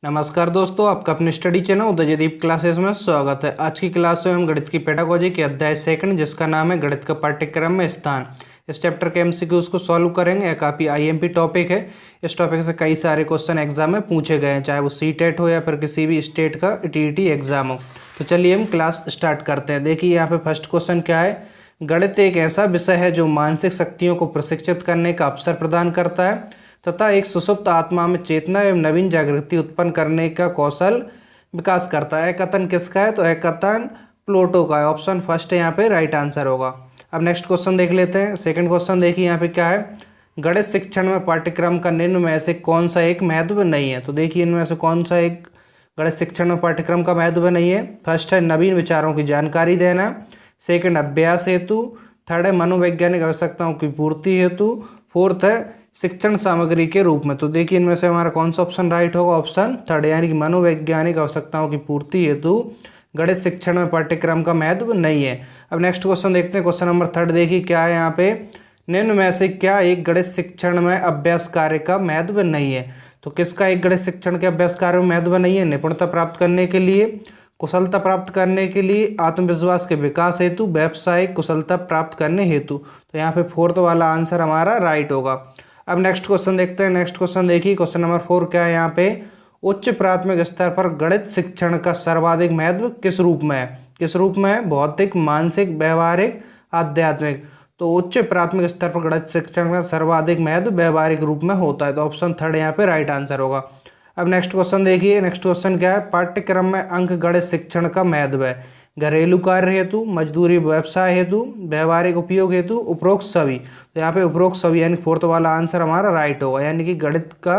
नमस्कार दोस्तों, आपका अपने स्टडी चैनल उदयदीप क्लासेस में स्वागत है। आज की क्लास में हम गणित की पेडागोजी के अध्याय सेकंड, जिसका नाम है गणित का पाठ्यक्रम में स्थान, इस चैप्टर के एमसीक्यूज को सॉल्व करेंगे। यह काफ़ी आईएमपी टॉपिक है। इस टॉपिक से कई सारे क्वेश्चन एग्जाम में पूछे गए हैं, चाहे वो सीटेट हो या फिर किसी भी स्टेट का टीईटी एग्जाम हो। तो चलिए हम क्लास स्टार्ट करते हैं। देखिए यहाँ पे फर्स्ट क्वेश्चन क्या है। गणित एक ऐसा विषय है जो मानसिक शक्तियों को प्रशिक्षित करने का अवसर प्रदान करता है तथा एक सुषुप्त आत्मा में चेतना एवं नवीन जागृति उत्पन्न करने का कौशल विकास करता है। कथन किसका है? तो यह कथन प्लेटो का है। ऑप्शन फर्स्ट है यहाँ पे राइट आंसर होगा। अब नेक्स्ट क्वेश्चन देख लेते हैं। सेकंड क्वेश्चन देखिए यहाँ पे क्या है। गणित शिक्षण में पाठ्यक्रम का निम्न में से कौन सा एक महत्व नहीं है? तो देखिए इनमें से कौन सा एक गणित शिक्षण में पाठ्यक्रम का महत्व नहीं है। फर्स्ट है नवीन विचारों की जानकारी देना, सेकंड अभ्यास हेतु, थर्ड है मनोवैज्ञानिक आवश्यकताओं की पूर्ति हेतु, फोर्थ है शिक्षण सामग्री के रूप में। तो देखिए इनमें से हमारा कौन सा ऑप्शन राइट होगा? ऑप्शन थर्ड, यानी कि मनोवैज्ञानिक आवश्यकताओं की पूर्ति हेतु गणित शिक्षण में पाठ्यक्रम का महत्व नहीं है। अब नेक्स्ट क्वेश्चन देखते हैं। क्वेश्चन नंबर थर्ड देखिए क्या है यहाँ पे। निम्न में से क्या एक गणित शिक्षण में अभ्यास कार्य का महत्व नहीं है? तो किसका एक गणित शिक्षण के अभ्यास कार्य में महत्व नहीं है? निपुणता प्राप्त करने के लिए, कुशलता प्राप्त करने के लिए, आत्मविश्वास के विकास हेतु, व्यावसायिक कुशलता प्राप्त करने हेतु। तो यहाँ पे फोर्थ वाला आंसर हमारा राइट होगा। अब नेक्स्ट क्वेश्चन देखते हैं। नेक्स्ट क्वेश्चन देखिए क्वेश्चन नंबर 4 क्या है यहाँ पे। उच्च प्राथमिक स्तर पर गणित शिक्षण का सर्वाधिक महत्व किस रूप में है? किस रूप में है? भौतिक, मानसिक, व्यवहारिक, आध्यात्मिक। तो उच्च प्राथमिक स्तर पर गणित शिक्षण का सर्वाधिक महत्व व्यवहारिक रूप में होता है। तो ऑप्शन थर्ड यहाँ पे राइट आंसर होगा। अब नेक्स्ट क्वेश्चन देखिए। नेक्स्ट क्वेश्चन क्या है। पाठ्यक्रम में अंक गणित शिक्षण का महत्व है घरेलू कार्य हेतु, मजदूरी व्यवसाय हेतु, व्यवहारिक उपयोग हेतु, उपरोक्त सभी। तो यहाँ पे उपरोक्त सभी यानी फोर्थ वाला आंसर हमारा राइट होगा। यानी कि गणित का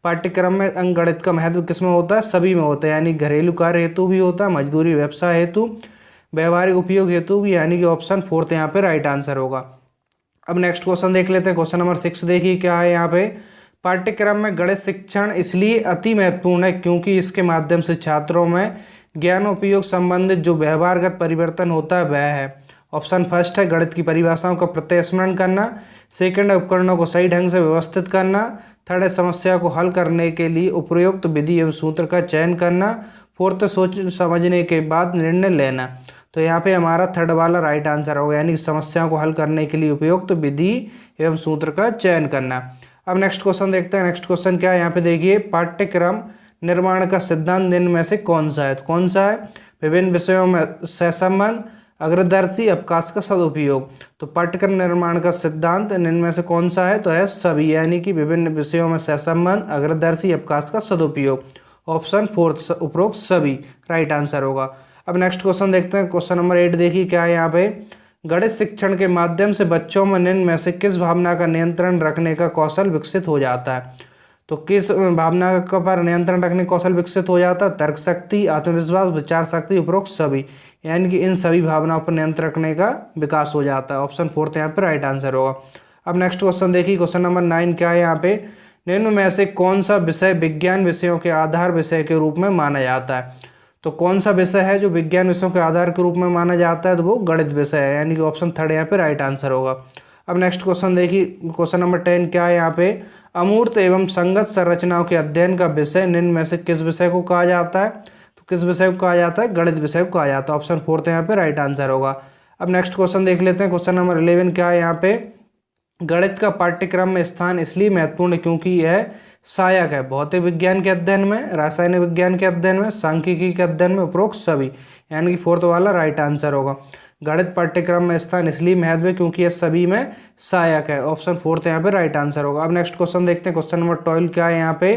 पाठ्यक्रम में अंक गणित का महत्व किस में होता है? सभी में होता है। यानी घरेलू कार्य हेतु भी होता है, मजदूरी व्यवसाय हेतु, व्यवहारिक उपयोग हेतु भी, यानी कि ऑप्शन फोर्थ यहाँ पे राइट आंसर होगा। अब नेक्स्ट क्वेश्चन देख लेते हैं। क्वेश्चन नंबर 6 देखिए क्या है यहाँ पे। पाठ्यक्रम में गणित शिक्षण इसलिए अति महत्वपूर्ण है क्योंकि इसके माध्यम से छात्रों में ज्ञान उपयोग संबंधित जो व्यवहारगत परिवर्तन होता है वह है। ऑप्शन फर्स्ट है गणित की परिभाषाओं का प्रत्यय स्मरण करना, सेकंड है उपकरणों को सही ढंग से व्यवस्थित करना, थर्ड है समस्या को हल करने के लिए उपयुक्त विधि एवं सूत्र का चयन करना, फोर्थ है सोच समझने के बाद निर्णय लेना। तो यहाँ पे हमारा थर्ड वाला राइट आंसर होगा, यानी समस्याओं को हल करने के लिए उपयुक्त विधि एवं सूत्र का चयन करना। अब नेक्स्ट क्वेश्चन देखते हैं। नेक्स्ट क्वेश्चन क्या है यहाँ पे देखिए। पाठ्यक्रम निर्माण का सिद्धांत निम्न में से कौन सा है? कौन सा है? विभिन्न विषयों में सहसंबंध, अग्रदर्शी, अवकाश का सदुपयोग। तो पाठ्यक्रम निर्माण का सिद्धांत निम्न में से कौन सा है? तो है सभी, यानी कि विभिन्न विषयों में सहसंबंध, अग्रदर्शी, अवकाश का सदुपयोग। ऑप्शन फोर्थ उपरोक्त सभी राइट आंसर होगा। अब नेक्स्ट क्वेश्चन देखते हैं। क्वेश्चन नंबर 8 देखिए क्या है यहाँ पे। गणित शिक्षण के माध्यम से बच्चों में निम्न में से किस भावना का नियंत्रण रखने का कौशल विकसित हो जाता है? तो किस भावना का पर नियंत्रण रखने कौशल विकसित हो जाता है? तर्क शक्ति, आत्मविश्वास, विचार शक्ति, उपरोक्त सभी, यानी कि इन सभी भावनाओं पर नियंत्रण रखने का विकास हो जाता है। ऑप्शन फोर्थ यहाँ पे राइट आंसर होगा। अब नेक्स्ट क्वेश्चन देखिए। क्वेश्चन नंबर 9 क्या है यहाँ पे। निम्न में से कौन सा विषय विज्ञान विषयों के आधार विषय के रूप में माना जाता है? तो कौन सा विषय है जो विज्ञान विषयों के आधार के रूप में माना जाता है? तो वो गणित विषय है, यानी कि ऑप्शन थर्ड यहाँ पे राइट आंसर होगा। अब नेक्स्ट क्वेश्चन देखिए। क्वेश्चन नंबर 10 क्या है यहाँ पे। अमूर्त एवं संगत संरचनाओं के अध्ययन का विषय निम्न में से किस विषय को कहा जाता है? तो किस विषय को कहा जाता है? गणित विषय को कहा जाता है। ऑप्शन फोर्थ यहाँ पे राइट आंसर होगा। अब नेक्स्ट क्वेश्चन देख लेते हैं। क्वेश्चन नंबर 11 क्या है यहाँ पे। गणित का पाठ्यक्रम में स्थान इसलिए महत्वपूर्ण क्योंकि यह सहायक है भौतिक विज्ञान के अध्ययन में, रासायनिक विज्ञान के अध्ययन में, सांख्यिकी के अध्ययन में, उपरोक्त सभी, यानी कि फोर्थ वाला राइट आंसर होगा। गणित पाठ्यक्रम में स्थान इसलिए महत्व है क्योंकि यह सभी में सहायक है। ऑप्शन फोर्थ यहाँ पे राइट आंसर होगा। अब नेक्स्ट क्वेश्चन देखते हैं। क्वेश्चन नंबर 12 क्या है यहाँ पे।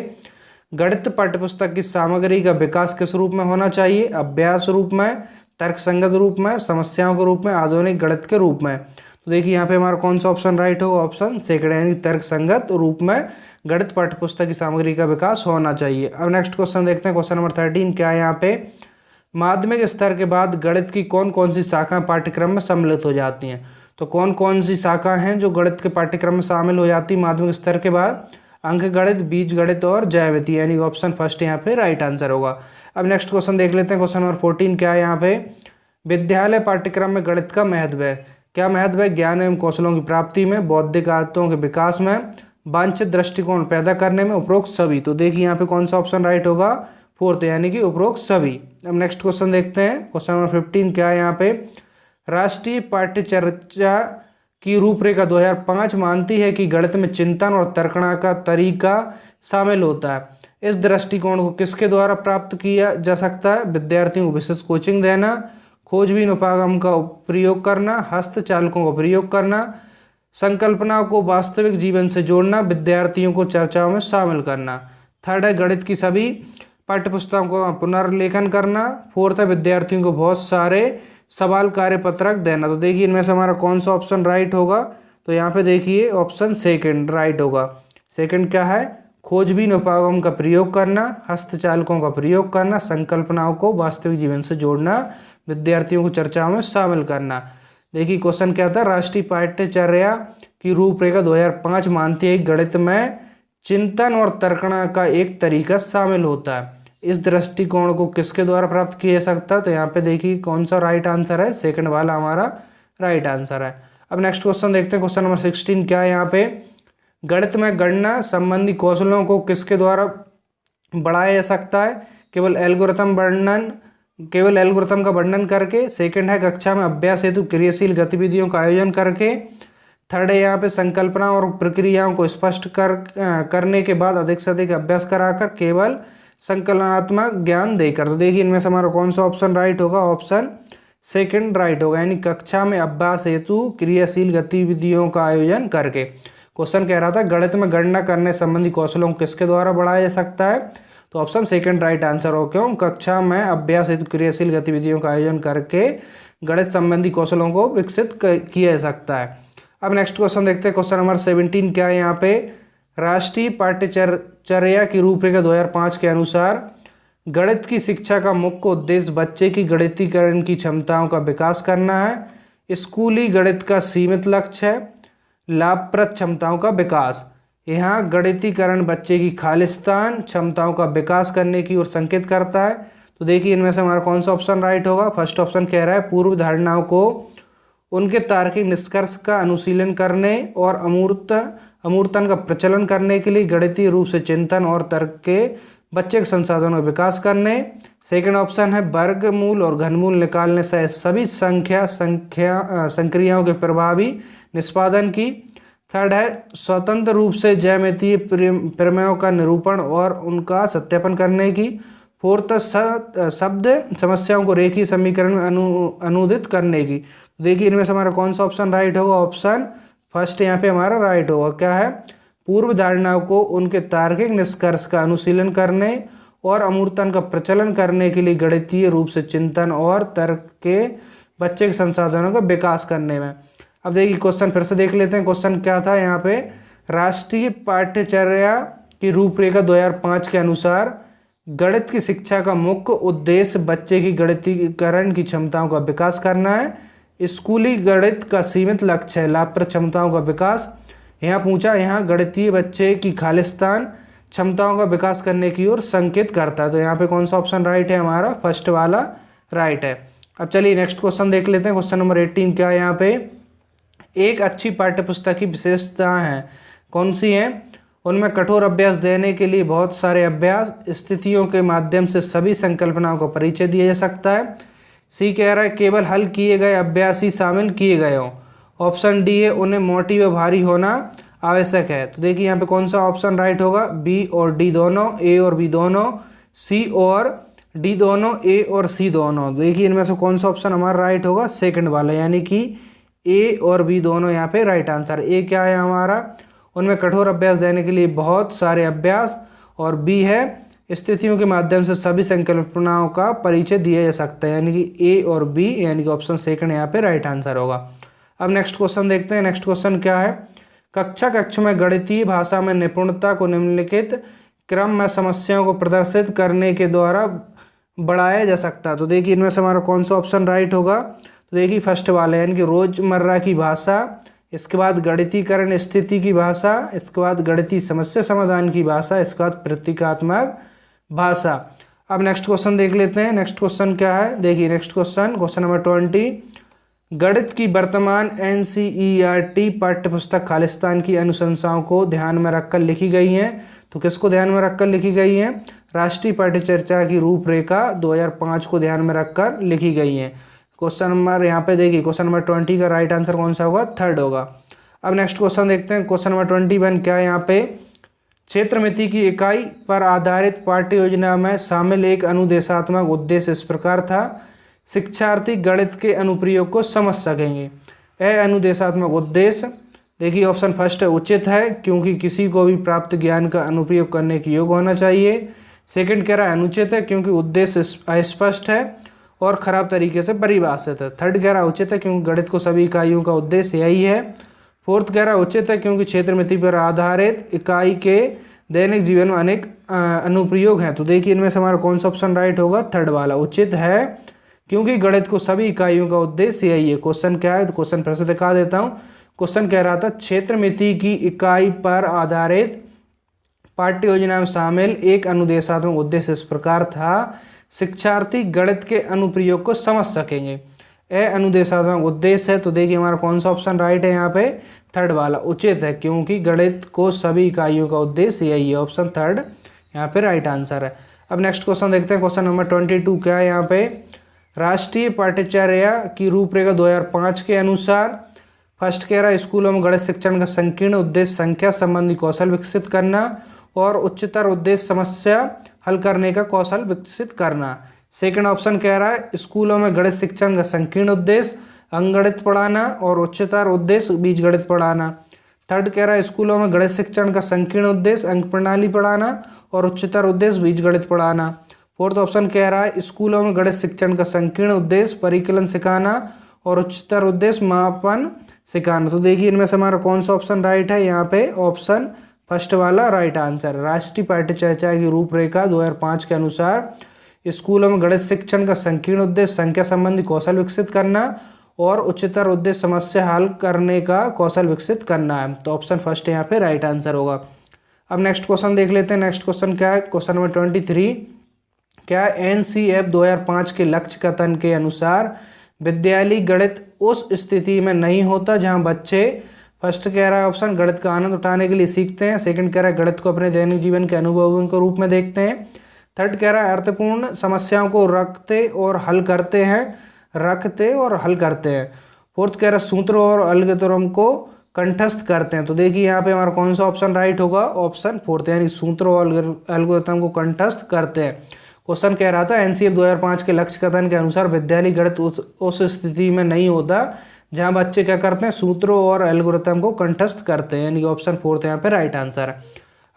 गणित पाठ्यपुस्तक की सामग्री का विकास किस रूप में होना चाहिए? अभ्यास रूप में, तर्क संगत रूप में, समस्याओं के रूप में, आधुनिक गणित के रूप में। तो देखिए यहाँ पे हमारा कौन सा ऑप्शन राइट होगा? ऑप्शन सेकंड, यानी तर्क संगत रूप में गणित पाठ्यपुस्तक की सामग्री का विकास होना चाहिए। अब नेक्स्ट क्वेश्चन देखते हैं। क्वेश्चन नंबर 13 क्या है यहाँ पे। माध्यमिक स्तर के बाद गणित की कौन कौन सी शाखाएं पाठ्यक्रम में सम्मिलित हो जाती हैं? तो कौन कौन सी शाखाएं हैं जो गणित के पाठ्यक्रम में शामिल हो जाती है माध्यमिक स्तर के बाद? अंक गणित, बीज गणित और ज्यामिति, यानी ऑप्शन फर्स्ट यहाँ पे राइट आंसर होगा। अब नेक्स्ट क्वेश्चन देख लेते हैं। क्वेश्चन नंबर 14 क्या है यहाँ पे। विद्यालय पाठ्यक्रम में गणित का महत्व है। क्या महत्व है? ज्ञान एवं कौशलों की प्राप्ति में, बौद्धिक आदतों के विकास में, वांछित दृष्टिकोण पैदा करने में उपरोक्त सभी। तो देखिए यहाँ पे कौन सा ऑप्शन राइट होगा, फोर्थ, यानी कि उपरोक्त सभी। अब नेक्स्ट क्वेश्चन देखते हैं, क्वेश्चन नंबर 15 क्या है यहाँ पे। राष्ट्रीय पाठ्यचर्या की रूपरेखा 2005 मानती है कि गणित में चिंतन और तर्कणा का तरीका शामिल होता है। इस दृष्टिकोण को किसके द्वारा प्राप्त किया जा सकता है? विद्यार्थियों को विशेष कोचिंग देना, खोजबीन उपागम का प्रयोग करना, हस्तचालकों का प्रयोग करना, संकल्पनाओं को वास्तविक जीवन से जोड़ना, विद्यार्थियों को चर्चाओं में शामिल करना। थर्ड है गणित की सभी पाठ्यपुस्तकों का पुनर्लेखन करना। फोर्थ है विद्यार्थियों को बहुत सारे सवाल कार्यपत्रक देना। तो देखिए इनमें से हमारा कौन सा ऑप्शन राइट होगा? तो यहाँ पे देखिए ऑप्शन सेकंड राइट होगा। सेकंड क्या है? खोजबीन उपागम का प्रयोग करना, हस्तचालकों का प्रयोग करना, संकल्पनाओं को वास्तविक जीवन से जोड़ना, विद्यार्थियों को चर्चाओं में शामिल करना। देखिए क्वेश्चन क्या था, राष्ट्रीय पाठ्यचर्या की रूपरेखा 2005 मानती है कि गणित में चिंतन और तर्कणा का एक तरीका शामिल होता है। इस दृष्टिकोण को किसके द्वारा प्राप्त किया जा सकता है? तो यहाँ पे देखिए कौन सा राइट आंसर है, सेकंड वाला हमारा राइट आंसर है। अब नेक्स्ट क्वेश्चन देखते हैं, क्वेश्चन नंबर 16 क्या है यहाँ पे। गणित में गणना संबंधी कौशलों को किसके द्वारा बढ़ाया जा सकता है? केवल एल्गोरिथम का वर्णन करके। सेकंड है कक्षा में अभ्यास हेतु क्रियाशील गतिविधियों का आयोजन करके। थर्ड है यहाँ पे संकल्पना और प्रक्रियाओं को स्पष्ट करने के बाद अधिक से अधिक अभ्यास कराकर केवल संकलनात्मक ज्ञान देकर। तो देखिए इनमें से हमारा कौन सा ऑप्शन राइट होगा? ऑप्शन सेकंड राइट होगा, यानी कक्षा में अभ्यास हेतु क्रियाशील गतिविधियों का आयोजन करके। क्वेश्चन कह रहा था गणित में गणना करने संबंधी कौशलों को किसके द्वारा बढ़ाया जा सकता है? तो ऑप्शन सेकंड राइट आंसर हो। क्यों? कक्षा में अभ्यास हेतु क्रियाशील गतिविधियों का आयोजन करके गणित संबंधी कौशलों को विकसित किया जा सकता है। अब नेक्स्ट क्वेश्चन देखते हैं, क्वेश्चन नंबर 17 क्या है यहाँ पे। राष्ट्रीय पाठ्यचर्या की रूपरेखा 2005 के अनुसार गणित की शिक्षा का मुख्य उद्देश्य बच्चे की गणितीकरण की क्षमताओं का विकास करना है। स्कूली गणित का सीमित लक्ष्य है लाभप्रद क्षमताओं का विकास। यहाँ गणितीकरण बच्चे की खालिस्तान क्षमताओं का विकास करने की ओर संकेत करता है। तो देखिए इनमें से हमारा कौन सा ऑप्शन राइट होगा? फर्स्ट ऑप्शन कह रहा है पूर्व धारणाओं को उनके तार्किक निष्कर्ष का अनुशीलन करने और अमूर्तन का प्रचलन करने के लिए गणितीय रूप से चिंतन और तर्क के बच्चे के संसाधनों का विकास करने। सेकंड ऑप्शन है वर्गमूल और घनमूल निकालने से सभी संक्रियाओं के प्रभावी निष्पादन की। थर्ड है स्वतंत्र रूप से ज्यामितीय प्रमेयों का निरूपण और उनका सत्यापन करने की। फोर्थ शब्द समस्याओं को रेखीय समीकरण में अनुदित करने की। देखिए इनमें से हमारा कौन सा ऑप्शन राइट होगा? ऑप्शन फर्स्ट यहाँ पे हमारा राइट होगा। क्या है? पूर्व धारणाओं को उनके तार्किक निष्कर्ष का अनुशीलन करने और अमूर्तन का प्रचलन करने के लिए गणितीय रूप से चिंतन और तर्क के बच्चे के संसाधनों का विकास करने में। अब देखिए क्वेश्चन फिर से देख लेते हैं। क्वेश्चन क्या था यहाँ पे, राष्ट्रीय पाठ्यचर्या की रूपरेखा 2005 के अनुसार गणित की शिक्षा का मुख्य उद्देश्य बच्चे की गणितीकरण की क्षमताओं का विकास करना है। स्कूली गणित का सीमित लक्ष्य है लाभप्रद क्षमताओं का विकास। यहाँ पूछा, यहाँ गणितीय बच्चे की खालिस्तान क्षमताओं का विकास करने की ओर संकेत करता है। तो यहाँ पे कौन सा ऑप्शन राइट है? हमारा फर्स्ट वाला राइट है। अब चलिए नेक्स्ट क्वेश्चन देख लेते हैं। क्वेश्चन नंबर 18 क्या है यहाँ पे। एक अच्छी पाठ्यपुस्तक की विशेषताएं हैं, कौन सी हैं? उनमें कठोर अभ्यास देने के लिए बहुत सारे अभ्यास स्थितियों के माध्यम से सभी संकल्पनाओं का परिचय दिया जा सकता है। सी कह रहा है केवल हल किए गए अभ्यास ही शामिल किए गए हों। ऑप्शन डी है उन्हें मोटी व भारी होना आवश्यक है। तो देखिए यहाँ पे कौन सा ऑप्शन राइट होगा? बी और डी दोनों, ए और बी दोनों, सी और डी दोनों, ए और सी दोनों। देखिए इनमें से कौन सा ऑप्शन हमारा राइट होगा? सेकंड वाला, यानी कि ए और बी दोनों यहाँ पे राइट आंसर। ए क्या है हमारा? उनमें कठोर अभ्यास देने के लिए बहुत सारे अभ्यास, और बी है स्थितियों के माध्यम से सभी संकल्पनाओं का परिचय दिया जा सकता है, यानी कि ए और बी, यानी कि ऑप्शन सेकंड यहाँ पे राइट आंसर होगा। अब नेक्स्ट क्वेश्चन देखते हैं। नेक्स्ट क्वेश्चन क्या है? कक्षा में गणितीय भाषा में निपुणता को निम्नलिखित क्रम में समस्याओं को प्रदर्शित करने के द्वारा बढ़ाया जा सकता है। तो देखिए इनमें से हमारा कौन सा ऑप्शन राइट होगा? तो देखिए फर्स्ट वाला, यानी कि रोजमर्रा की भाषा, इसके बाद गणितीकरण स्थिति की भाषा, इसके बाद गणितीय समस्या समाधान की भाषा, इसके बाद प्रतीकात्मक भाषा। अब नेक्स्ट क्वेश्चन देख लेते हैं। नेक्स्ट क्वेश्चन क्या है? देखिए नेक्स्ट क्वेश्चन नंबर 20, गणित की वर्तमान NCERT पाठ्यपुस्तक खालिस्तान की अनुशंसाओं को ध्यान में रखकर लिखी गई हैं। तो किसको ध्यान में रखकर लिखी गई हैं? राष्ट्रीय पाठ्यचर्या की रूपरेखा 2005 को ध्यान में रखकर लिखी गई हैं। क्वेश्चन नंबर यहाँ पे देखिए, क्वेश्चन नंबर 20 का राइट आंसर कौन सा होगा? थर्ड होगा। अब नेक्स्ट क्वेश्चन देखते हैं, क्वेश्चन नंबर 21 क्या है यहाँ पे? क्षेत्रमिति की इकाई पर आधारित पाठ्य योजना में शामिल एक अनुदेशात्मक उद्देश्य इस प्रकार था, शिक्षार्थी गणित के अनुप्रयोग को समझ सकेंगे। यह अनुदेशात्मक उद्देश्य देखिए ऑप्शन फर्स्ट है उचित है, क्योंकि किसी को भी प्राप्त ज्ञान का अनुप्रयोग करने के योग्य होना चाहिए। सेकंड कह रहा है अनुचित है, क्योंकि उद्देश्य अस्पष्ट है और खराब तरीके से परिभाषित है। थर्ड कह रहा है उचित है, क्योंकि गणित को सभी इकाइयों का उद्देश्य यही है। फोर्थ कह रहा है उचित है, क्योंकि क्षेत्रमिति पर आधारित इकाई के दैनिक जीवन में अनेक अनुप्रयोग हैं। तो देखिए इनमें से हमारा कौन सा ऑप्शन राइट होगा? थर्ड वाला उचित है, क्योंकि गणित को सभी इकाइयों का उद्देश्य यही है। क्वेश्चन क्या है? तो क्वेश्चन फिर से दिखा देता हूँ। क्वेश्चन कह रहा था क्षेत्रमिति की इकाई पर आधारित पाठ्य योजना में शामिल एक अनुदेशात्मक उद्देश्य इस प्रकार था, शिक्षार्थी गणित के अनुप्रयोग को समझ सकेंगे। यह अनुदेशात्मक उद्देश्य है। तो देखिए हमारा कौन सा ऑप्शन राइट है यहाँ पे? थर्ड वाला उचित है, क्योंकि गणित को सभी इकाइयों का उद्देश्य यही है। ऑप्शन थर्ड यहाँ पे राइट आंसर है। अब नेक्स्ट क्वेश्चन देखते हैं, क्वेश्चन नंबर 22 क्या है यहाँ पे? राष्ट्रीय पाठ्यचर्या की रूपरेखा 2005 के अनुसार फर्स्ट कह रहा है स्कूलों में गणित शिक्षण का संकीर्ण उद्देश्य संख्या संबंधी कौशल विकसित करना और उच्चतर उद्देश्य समस्या हल करने का कौशल विकसित करना। सेकंड ऑप्शन कह रहा है स्कूलों में गणित शिक्षण का संकीर्ण उद्देश्य अंकगणित पढ़ाना और उच्चतर उद्देश्य बीजगणित पढ़ाना। थर्ड कह रहा है स्कूलों में गणित शिक्षण का संकीर्ण उद्देश्य अंक प्रणाली पढ़ाना और उच्चतर उद्देश्य बीजगणित पढ़ाना। फोर्थ ऑप्शन कह रहा है स्कूलों में गणित शिक्षण का संकीर्ण उद्देश्य परिकलन सिखाना और उच्चतर उद्देश्य मापन सिखाना। तो देखिए इनमें से हमारा कौन सा ऑप्शन राइट है? यहाँ पे ऑप्शन फर्स्ट वाला राइट आंसर। राष्ट्रीय पाठ्यचर्या की रूपरेखा 2005 के अनुसार स्कूलों में गणित शिक्षण का संकीर्ण उद्देश्य संख्या संबंधी कौशल विकसित करना और उच्चतर उद्देश्य समस्या हल करने का कौशल विकसित करना है। तो ऑप्शन फर्स्ट यहाँ पे राइट आंसर होगा। अब नेक्स्ट क्वेश्चन देख लेते हैं। नेक्स्ट क्वेश्चन क्या है? क्वेश्चन नंबर 23 क्या NCF 2005 के लक्ष्य कथन के अनुसार विद्यालय गणित उस स्थिति में नहीं होता जहां बच्चे फर्स्ट कह रहा है ऑप्शन गणित का आनंद उठाने के लिए सीखते हैं। सेकंड कह रहा है गणित को अपने दैनिक जीवन के अनुभवों के रूप में देखते हैं। थर्ड कह रहा है अर्थपूर्ण समस्याओं को रखते और हल करते हैं। फोर्थ कह रहा है सूत्रों और एल्गोरिथम को कंठस्थ करते हैं। तो देखिए यहाँ पे हमारा कौन सा ऑप्शन राइट होगा? ऑप्शन फोर्थ, यानी सूत्रों और एल्गोरिथम को कंठस्थ करते हैं। क्वेश्चन कह रहा था NCF 2005 के लक्ष्य कथन के अनुसार विद्यालय गणित उस स्थिति में नहीं होता जहां बच्चे क्या करते हैं? सूत्रों और एल्गोरिथम को कंठस्थ करते हैं, यानी कि ऑप्शन फोर्थ यहाँ पे राइट आंसर है।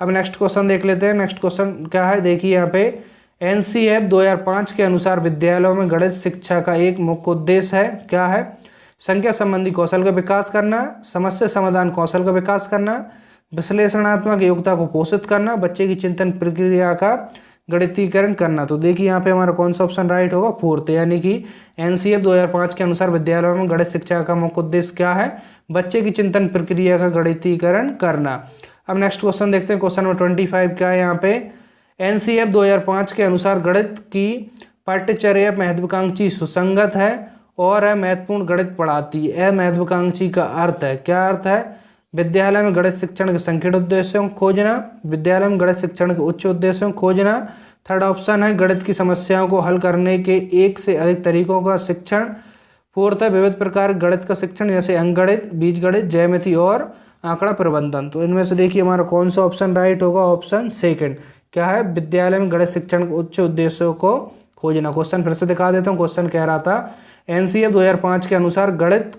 अब नेक्स्ट क्वेश्चन देख लेते हैं। नेक्स्ट क्वेश्चन क्या है? देखिए यहाँ पे NCF 2005 के अनुसार विद्यालयों में गणित शिक्षा का एक मुख्य उद्देश्य है, क्या है? संख्या संबंधी कौशल का विकास करना, समस्या समाधान कौशल का विकास करना, विश्लेषणात्मक योग्यता को पोषित करना, बच्चे की चिंतन प्रक्रिया का गणितीकरण करना। तो देखिए यहाँ पे हमारा कौन सा ऑप्शन राइट होगा? फोर्थ, यानी कि NCF 2005 के अनुसार विद्यालयों में गणित शिक्षा का मुख्य उद्देश्य क्या है? बच्चे की चिंतन प्रक्रिया का गणितीकरण करना। अब नेक्स्ट क्वेश्चन देखते हैं। क्वेश्चन नंबर 25 क्या है यहाँ पे? NCF 2005 के अनुसार गणित की पाठ्यचर्या महत्वाकांक्षी सुसंगत है और महत्वपूर्ण गणित पढ़ाती है। महत्वाकांक्षी का अर्थ है, क्या अर्थ है? विद्यालय में गणित शिक्षण के संकीर्ण उद्देश्यों को खोजना, विद्यालय में गणित शिक्षण के उच्च उद्देश्यों को खोजना। थर्ड ऑप्शन है गणित की समस्याओं को हल करने के एक से अधिक तरीकों का शिक्षण। फोर्थ है विविध प्रकार गणित का शिक्षण, जैसे अंकगणित, बीजगणित, ज्यामिति और आंकड़ा प्रबंधन। तो इनमें से देखिए हमारा कौन सा ऑप्शन राइट होगा? ऑप्शन सेकंड, क्या है? विद्यालय में गणित शिक्षण के उच्च उद्देश्यों को खोजना। क्वेश्चन फिर से दिखा देता हूँ। क्वेश्चन कह रहा था NCF 2005 के अनुसार गणित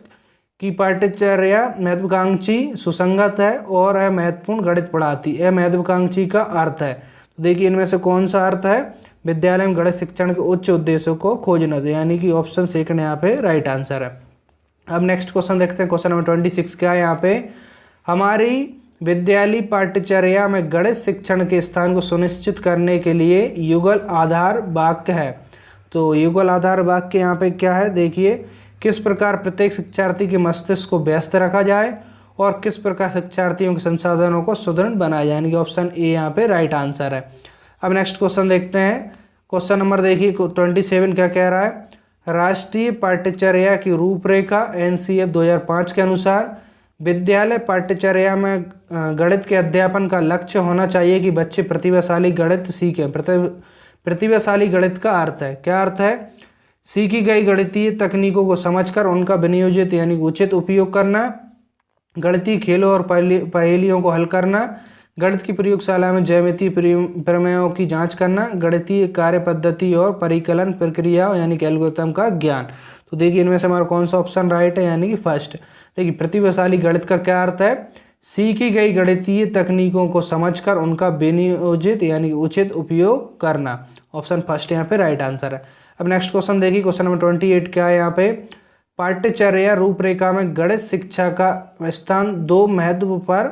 की पाठ्यचर्या महत्वाकांक्षी सुसंगत है और महत्वपूर्ण गणित पढ़ाती है। महत्वाकांक्षी का अर्थ है, तो देखिए इनमें से कौन सा अर्थ है? विद्यालय में गणित शिक्षण के उच्च उद्देश्यों को खोजना, यानी कि ऑप्शन सेकंड यहाँ पे राइट आंसर है। अब नेक्स्ट क्वेश्चन देखते हैं। क्वेश्चन नंबर 26 क्या है यहाँ पे? हमारी विद्यालय पाठ्यचर्या में गणित शिक्षण के स्थान को सुनिश्चित करने के लिए युगल आधार वाक्य है। तो युगल आधार वाक्य यहाँ पे क्या है? देखिए किस प्रकार प्रत्येक शिक्षार्थी के मस्तिष्क को व्यस्त रखा जाए और किस प्रकार शिक्षार्थियों के संसाधनों को सुदृढ़ बनाया जाए, यानी कि ऑप्शन ए यहाँ पे राइट आंसर है। अब नेक्स्ट क्वेश्चन देखते हैं। क्वेश्चन नंबर देखिए 27 क्या कह रहा है? राष्ट्रीय पाठ्यचर्या की रूपरेखा एनसीएफ 2005 के अनुसार विद्यालय पाठ्यचर्या में गणित के अध्यापन का लक्ष्य होना चाहिए कि बच्चे प्रतिभाशाली गणित सीखें। प्रतिभाशाली गणित का अर्थ है, क्या अर्थ है? सीखी गई गणितीय तकनीकों को समझकर उनका विनियोजित यानी उचित उपयोग करना, गणितीय खेलों और पहेलियों को हल करना, गणित की प्रयोगशाला में ज्यामितीय प्रमेयों की जांच करना, गणितीय कार्य पद्धति और परिकलन प्रक्रिया यानी कि एल्गोरिथम का ज्ञान। तो देखिए इनमें से हमारा कौन सा ऑप्शन राइट है, यानी कि फर्स्ट। देखिए प्रतिभाशाली गणित का क्या अर्थ है? सीखी गई गणितीय तकनीकों को समझकर उनका विनियोजित यानी उचित उपयोग करना। ऑप्शन फर्स्ट यहाँ पे राइट आंसर है। अब नेक्स्ट क्वेश्चन देखिए, क्वेश्चन नंबर 28 क्या है यहाँ पे? पाठ्यचर्या रूपरेखा में गणित शिक्षा का स्थान 2 महत्व पर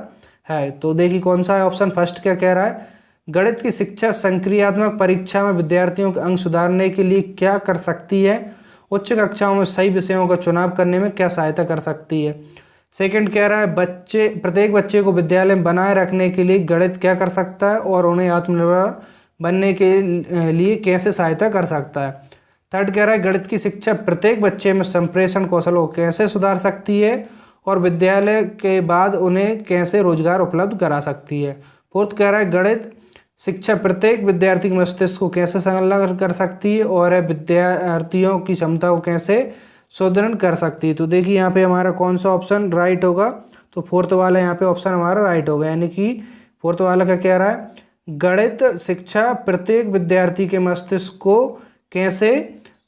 है। तो देखिए कौन सा है? ऑप्शन फर्स्ट क्या कह रहा है? गणित की शिक्षा संक्रियात्मक परीक्षा में विद्यार्थियों के अंक सुधारने के लिए क्या कर सकती है? उच्च कक्षाओं में सही विषयों का चुनाव करने में क्या सहायता कर सकती है? सेकंड कह रहा है प्रत्येक बच्चे को विद्यालय में बनाए रखने के लिए गणित क्या कर सकता है और उन्हें आत्मनिर्भर बनने के लिए कैसे सहायता कर सकता है? थर्ड कह रहा है गणित की शिक्षा प्रत्येक बच्चे में संप्रेषण कौशल को कैसे सुधार सकती है और विद्यालय के बाद उन्हें कैसे रोजगार उपलब्ध करा सकती है? फोर्थ कह रहा है गणित शिक्षा प्रत्येक विद्यार्थी के मस्तिष्क को कैसे संलग्न कर सकती है और विद्यार्थियों की क्षमता को कैसे सुदृढ़ कर सकती है? तो देखिए यहाँ पे हमारा कौन सा ऑप्शन राइट होगा? तो फोर्थ वाला यहाँ पे ऑप्शन हमारा राइट होगा, यानी कि फोर्थ वाला का कह रहा है गणित शिक्षा प्रत्येक विद्यार्थी के मस्तिष्क को कैसे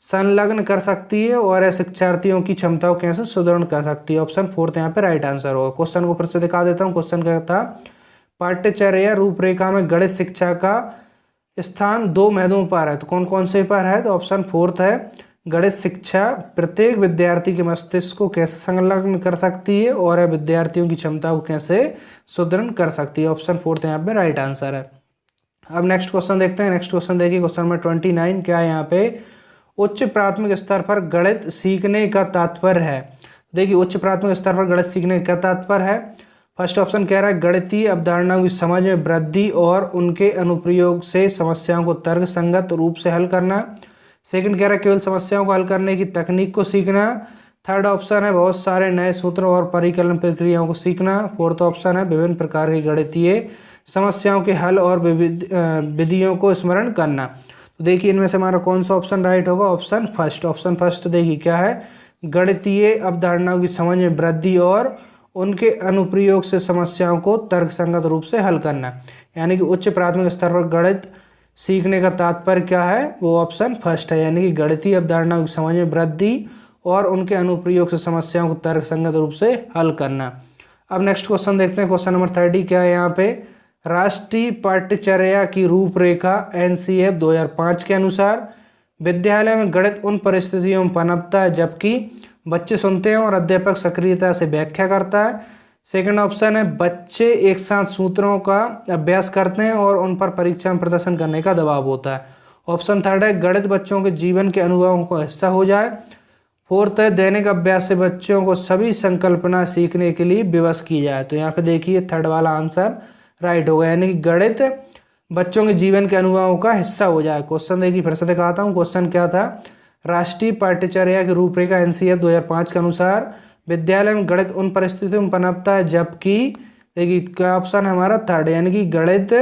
संलग्न कर सकती है और शिक्षार्थियों की क्षमता को कैसे सुदृढ़ कर सकती है। ऑप्शन फोर्थ यहाँ पे राइट आंसर होगा। क्वेश्चन को फिर से दिखा देता हूँ। क्वेश्चन क्या था? पाठ्यचर्या रूपरेखा में गणित शिक्षा का स्थान 2 महत्वों पर है। तो कौन कौन से पर है? तो ऑप्शन फोर्थ है गणित शिक्षा प्रत्येक विद्यार्थी के मस्तिष्क को कैसे संलग्न कर सकती है और विद्यार्थियों की क्षमता को कैसे सुदृढ़ कर सकती है। ऑप्शन फोर्थ यहाँ पे राइट आंसर है। अब नेक्स्ट क्वेश्चन देखते हैं। नेक्स्ट क्वेश्चन देखिए, क्वेश्चन नंबर 29 क्या है यहाँ पे? उच्च प्राथमिक स्तर पर गणित सीखने का तात्पर्य है। देखिए उच्च प्राथमिक स्तर पर गणित सीखने का तात्पर्य है। फर्स्ट ऑप्शन कह रहा है गणितीय अवधारणाओं की समझ में वृद्धि और उनके अनुप्रयोग से समस्याओं को तर्कसंगत रूप से हल करना। सेकंड कह रहा है केवल समस्याओं को हल करने की तकनीक को सीखना। थर्ड ऑप्शन है बहुत सारे नए सूत्रों और परिकलन प्रक्रियाओं को सीखना। फोर्थ ऑप्शन है विभिन्न प्रकार की गणितीय समस्याओं के हल और विधियों को स्मरण करना। तो देखिए इनमें से हमारा कौन सा ऑप्शन राइट होगा? Option first. ऑप्शन फर्स्ट देखिए क्या है? गणितीय अवधारणाओं की समझ में वृद्धि और उनके अनुप्रयोग से समस्याओं को तर्कसंगत रूप से हल करना। यानी कि उच्च प्राथमिक स्तर पर गणित सीखने का तात्पर्य क्या है? वो ऑप्शन फर्स्ट है, यानी कि गणितीय अवधारणाओं की समझ में वृद्धि और उनके अनुप्रयोग से समस्याओं को तर्कसंगत रूप से हल करना। अब नेक्स्ट क्वेश्चन देखते हैं। क्वेश्चन नंबर 30 क्या है यहाँ पे? राष्ट्रीय पाठ्यचर्या की रूपरेखा एनसीएफ 2005 के अनुसार विद्यालय में गणित उन परिस्थितियों में पनपता है जबकि बच्चे सुनते हैं और अध्यापक सक्रियता से व्याख्या करता है। सेकंड ऑप्शन है बच्चे एक साथ सूत्रों का अभ्यास करते हैं और उन पर परीक्षा में प्रदर्शन करने का दबाव होता है। ऑप्शन थर्ड है गणित बच्चों के जीवन के अनुभवों का हिस्सा हो जाए। फोर्थ है दैनिक अभ्यास से बच्चों को सभी संकल्पना सीखने के लिए विवश की जाए। तो यहाँ पे देखिए थर्ड वाला आंसर राइट होगा, यानी कि गणित बच्चों के जीवन के अनुभवों का हिस्सा हो जाए। क्वेश्चन देखिए फिर से दिखाता हूँ। क्वेश्चन क्या था? राष्ट्रीय पाठ्यचर्या की रूपरेखा एनसीएफ 2005 के अनुसार विद्यालय में गणित उन परिस्थितियों में पनपता है जबकि देखिए क्या ऑप्शन है हमारा? थर्ड, यानी कि गणित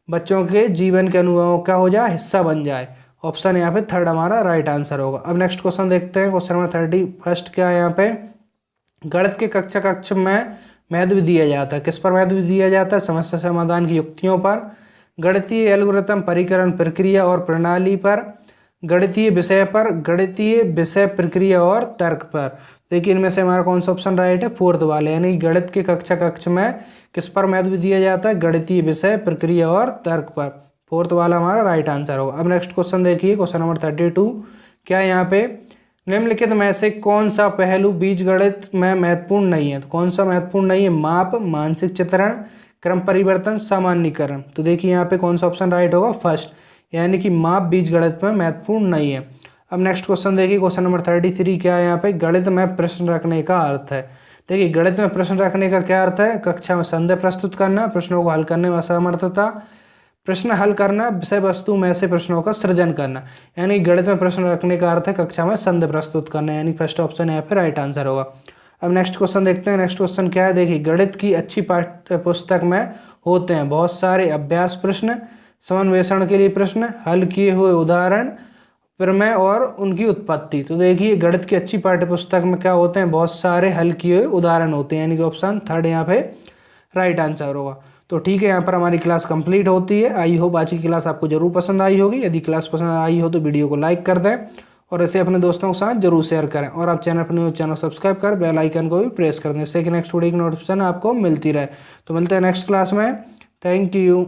बच्चों के जीवन के अनुभवों का हो जाए, हिस्सा बन जाए। ऑप्शन यहाँ पे थर्ड हमारा राइट आंसर होगा। अब नेक्स्ट क्वेश्चन देखते हैं। क्वेश्चन नंबर 31 क्या है यहाँ पे? गणित के कक्ष में महत्व दिया जाता है। किस पर महत्व दिया जाता है? समस्या समाधान की युक्तियों पर, गणितीय एल्गोरिथम, परिकलन प्रक्रिया और प्रणाली पर, गणितीय विषय पर, गणितीय विषय प्रक्रिया और तर्क पर। देखिए इनमें से हमारा कौन सा ऑप्शन राइट है? फोर्थ वाले, यानी गणित के कक्ष में किस पर महत्व दिया जाता है? गणितीय विषय प्रक्रिया और तर्क पर। फोर्थ वाला हमारा राइट आंसर होगा। अब नेक्स्ट क्वेश्चन देखिए, क्वेश्चन नंबर 32 क्या है यहाँ पे? निम्नलिखित में से कौन सा पहलू बीजगणित में महत्वपूर्ण नहीं है? तो कौन सा महत्वपूर्ण नहीं है? माप, मानसिक चित्रण, क्रम परिवर्तन, सामान्यीकरण। तो देखिए यहाँ पे कौन सा ऑप्शन राइट होगा? फर्स्ट, यानी कि माप बीजगणित में महत्वपूर्ण नहीं है। अब नेक्स्ट क्वेश्चन देखिए, क्वेश्चन नंबर 33 क्या है यहाँ पे? गणित में प्रश्न रखने का अर्थ है। देखिए गणित में प्रश्न रखने का क्या अर्थ है? कक्षा में संदेह प्रस्तुत करना, प्रश्नों को हल करने में असमर्थता, प्रश्न हल करना, विषय वस्तु में से प्रश्नों का सृजन करना। यानी गणित में प्रश्न रखने का अर्थ है कक्षा में संदेह प्रस्तुत करना, यानी फर्स्ट ऑप्शन यहाँ पे राइट आंसर होगा। अब नेक्स्ट क्वेश्चन देखते हैं। नेक्स्ट क्वेश्चन क्या है, देखिए गणित की अच्छी पाठ्य पुस्तक में होते हैं बहुत सारे अभ्यास प्रश्न, समन्वेषण के लिए प्रश्न, हल किए हुए उदाहरण, प्रमेय और उनकी उत्पत्ति। तो देखिए गणित की अच्छी पाठ्य पुस्तक में क्या होते हैं, बहुत सारे हल किए हुए उदाहरण होते हैं, यानी कि ऑप्शन थर्ड यहाँ पे राइट आंसर होगा। तो ठीक है, यहाँ पर हमारी क्लास कंप्लीट होती है। आई होप आज की क्लास आपको जरूर पसंद आई होगी। यदि क्लास पसंद आई हो तो वीडियो को लाइक कर दें और इसे अपने दोस्तों के साथ जरूर शेयर करें, और आप चैनल पर न्यू चैनल सब्सक्राइब कर बेल आइकन को भी प्रेस कर दें, इससे कि नेक्स्ट वीडियो की नोटिफिकेशन आपको मिलती रहे। तो मिलते हैं नेक्स्ट क्लास में। Thank you.